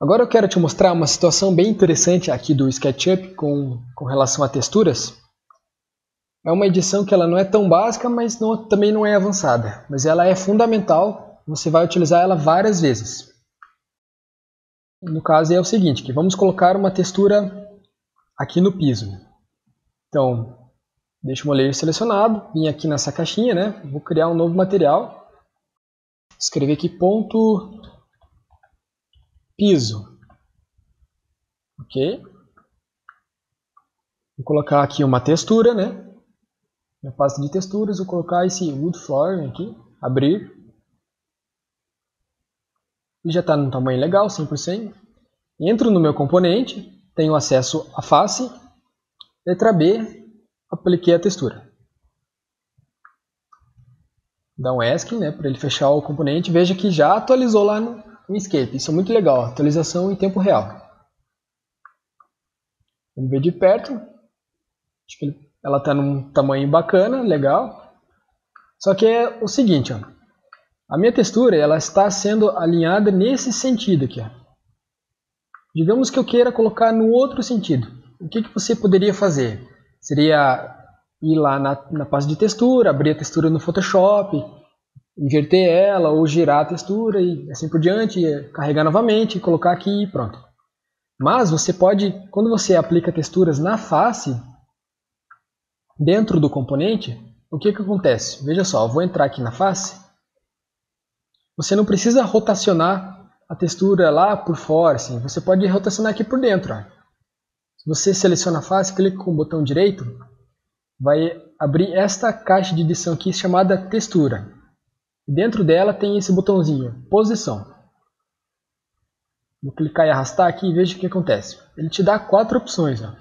Agora eu quero te mostrar uma situação bem interessante aqui do SketchUp com relação a texturas. É uma edição que ela não é tão básica, mas também não é avançada. Mas ela é fundamental, você vai utilizar ela várias vezes. No caso é o seguinte, que vamos colocar uma textura aqui no piso. Então, deixo o molejo selecionado, vim aqui nessa caixinha, né? Vou criar um novo material. Escrever aqui ponto piso. Ok. Vou colocar aqui uma textura, né? Na pasta de texturas, vou colocar esse wood flooring aqui, abrir. E já está num tamanho legal, 100%. Entro no meu componente, tenho acesso à face. Letra B, apliquei a textura. Dá um ESC, né, para ele fechar o componente. Veja que já atualizou lá no Inkscape. Isso é muito legal, atualização em tempo real. Vamos ver de perto. Acho que ela está num tamanho bacana, legal. Só que é o seguinte, ó. A minha textura ela está sendo alinhada nesse sentido aqui. Ó. Digamos que eu queira colocar no outro sentido. O que você poderia fazer? Seria ir lá na pasta de textura, abrir a textura no Photoshop, inverter ela ou girar a textura e assim por diante, carregar novamente, colocar aqui e pronto. Mas você pode, quando você aplica texturas na face, dentro do componente, o que acontece? Veja só, eu vou entrar aqui na face. Você não precisa rotacionar a textura lá por fora, assim. Você pode rotacionar aqui por dentro. Ó. Se você seleciona a face, clica com o botão direito, vai abrir esta caixa de edição aqui chamada textura. Dentro dela tem esse botãozinho, posição. Vou clicar e arrastar aqui e veja o que acontece. Ele te dá 4 opções. Ó.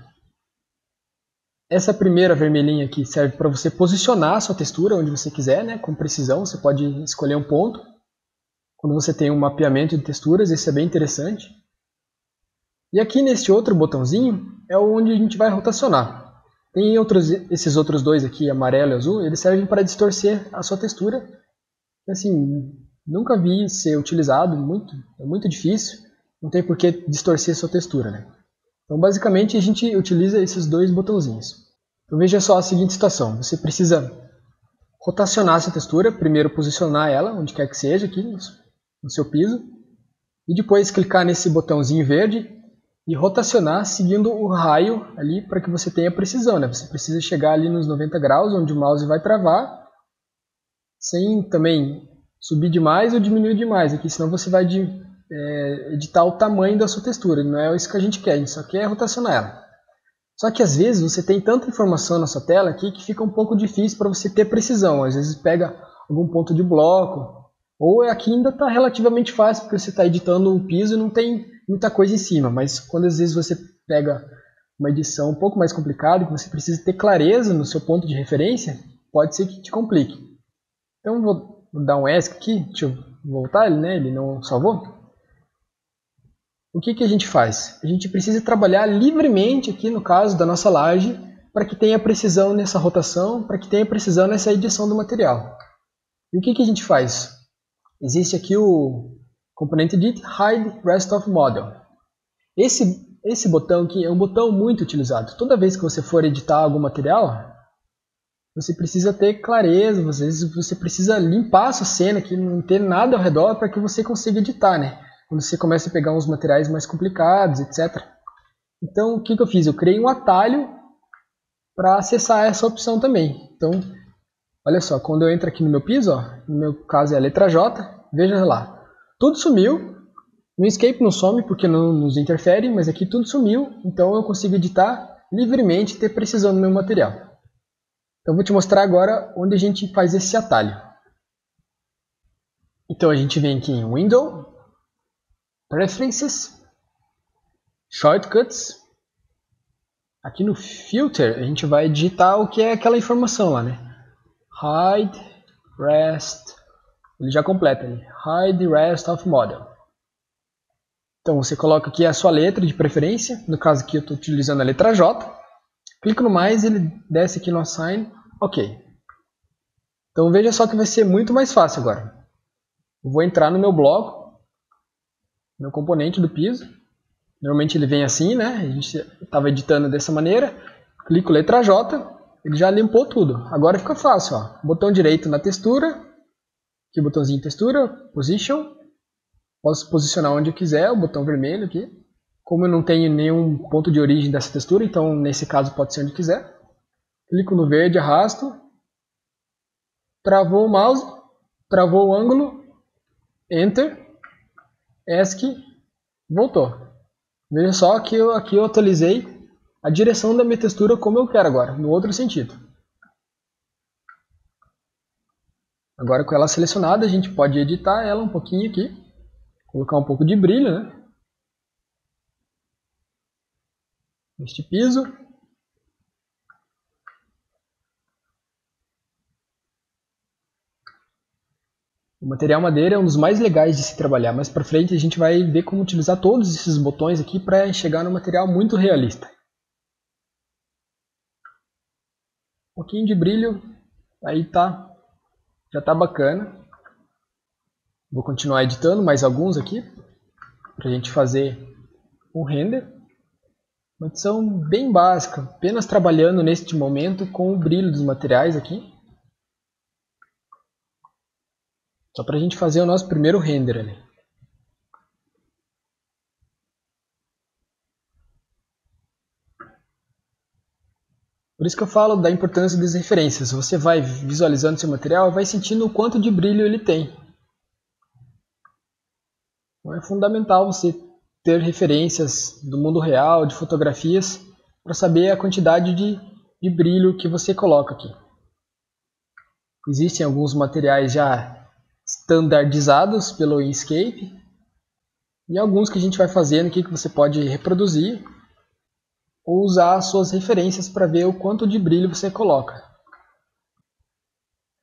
Essa primeira vermelhinha aqui serve para você posicionar a sua textura onde você quiser, né, com precisão. Você pode escolher um ponto. Quando você tem um mapeamento de texturas, isso é bem interessante. E aqui neste outro botãozinho é onde a gente vai rotacionar. Tem esses outros dois aqui, amarelo e azul, eles servem para distorcer a sua textura. Assim, nunca vi ser utilizado, é muito difícil, não tem por que distorcer a sua textura. Né? Então basicamente a gente utiliza esses dois botãozinhos. Então veja só a seguinte situação, você precisa rotacionar essa textura, primeiro posicionar ela, onde quer que seja, aqui no seu piso, e depois clicar nesse botãozinho verde e rotacionar seguindo o raio ali para que você tenha precisão. Né? Você precisa chegar ali nos 90 graus, onde o mouse vai travar, sem também subir demais ou diminuir demais, aqui, senão você vai editar o tamanho da sua textura. Não é isso que a gente quer, a gente só quer rotacionar ela. Só que às vezes você tem tanta informação na sua tela aqui que fica um pouco difícil para você ter precisão. Às vezes pega algum ponto de bloco, ou aqui ainda está relativamente fácil, porque você está editando o piso e não tem muita coisa em cima. Mas quando às vezes você pega uma edição um pouco mais complicada, que você precisa ter clareza no seu ponto de referência, pode ser que te complique. Então vou dar um ESC aqui, deixa eu voltar ele, né? Ele não salvou. O que a gente faz? A gente precisa trabalhar livremente aqui no caso da nossa laje para que tenha precisão nessa rotação, para que tenha precisão nessa edição do material. E o que a gente faz? Existe aqui o componente Edit Hide Rest of Model. Esse botão aqui é um botão muito utilizado. Toda vez que você for editar algum material, você precisa ter clareza, às vezes você precisa limpar a sua cena, que não ter nada ao redor para que você consiga editar, né? Quando você começa a pegar uns materiais mais complicados, etc. Então, o que eu fiz? Eu criei um atalho para acessar essa opção também. Então, olha só, quando eu entro aqui no meu piso, ó, no meu caso é a letra J, veja lá, tudo sumiu. No Inkscape não some porque não nos interfere, mas aqui tudo sumiu, então eu consigo editar livremente e ter precisão no meu material. Então, vou te mostrar agora onde a gente faz esse atalho. Então, a gente vem aqui em Window, Preferences, Shortcuts. Aqui no Filter, a gente vai digitar o que é aquela informação lá, né? Hide, Rest, ele já completa ali. Hide Rest of Model. Então, você coloca aqui a sua letra de preferência. No caso aqui, eu estou utilizando a letra J. Clico no mais, ele desce aqui no Assign. Ok. Então veja só que vai ser muito mais fácil agora. Eu vou entrar no meu bloco. meu componente do piso. Normalmente ele vem assim, né? A gente estava editando dessa maneira. Clico letra J, ele já limpou tudo. Agora fica fácil, ó. Botão direito na textura. Aqui o botãozinho textura, position. Posso posicionar onde eu quiser, o botão vermelho aqui. Como eu não tenho nenhum ponto de origem dessa textura, então nesse caso pode ser onde quiser. Clico no verde, arrasto. Travou o mouse, travou o ângulo, Enter, ESC, voltou. Veja só que aqui eu atualizei a direção da minha textura como eu quero agora, no outro sentido. Agora com ela selecionada, a gente pode editar ela um pouquinho aqui, colocar um pouco de brilho, né? Neste piso. O material madeira é um dos mais legais de se trabalhar. Mais para frente a gente vai ver como utilizar todos esses botões aqui para chegar no material muito realista. Um pouquinho de brilho, aí tá, já tá bacana. Vou continuar editando mais alguns aqui para a gente fazer um render. Uma edição bem básica, apenas trabalhando neste momento com o brilho dos materiais aqui. Só para a gente fazer o nosso primeiro render ali. Por isso que eu falo da importância das referências. Você vai visualizando seu material e vai sentindo o quanto de brilho ele tem. Então é fundamental você ter referências do mundo real, de fotografias, para saber a quantidade de brilho que você coloca aqui. Existem alguns materiais já standardizados pelo Inkscape e alguns que a gente vai fazendo aqui que você pode reproduzir ou usar as suas referências para ver o quanto de brilho você coloca.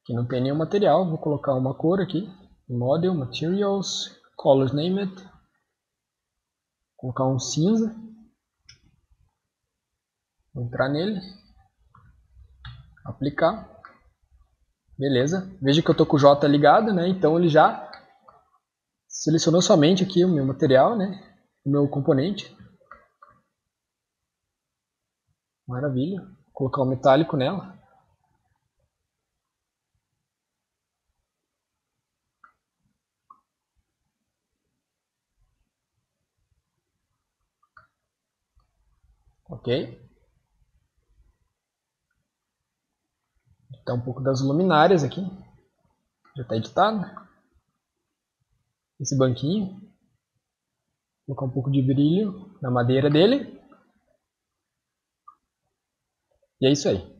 Aqui não tem nenhum material, vou colocar uma cor aqui, Model, Materials, Colors Named, vou colocar um cinza, vou entrar nele, aplicar, beleza, veja que eu estou com o J ligado, né? Então ele já selecionou somente aqui o meu material, né? O meu componente. Maravilha. Vou colocar o metálico nela. Ok. Editar um pouco das luminárias aqui. Já está editado. Esse banquinho. Vou colocar um pouco de brilho na madeira dele. E é isso aí.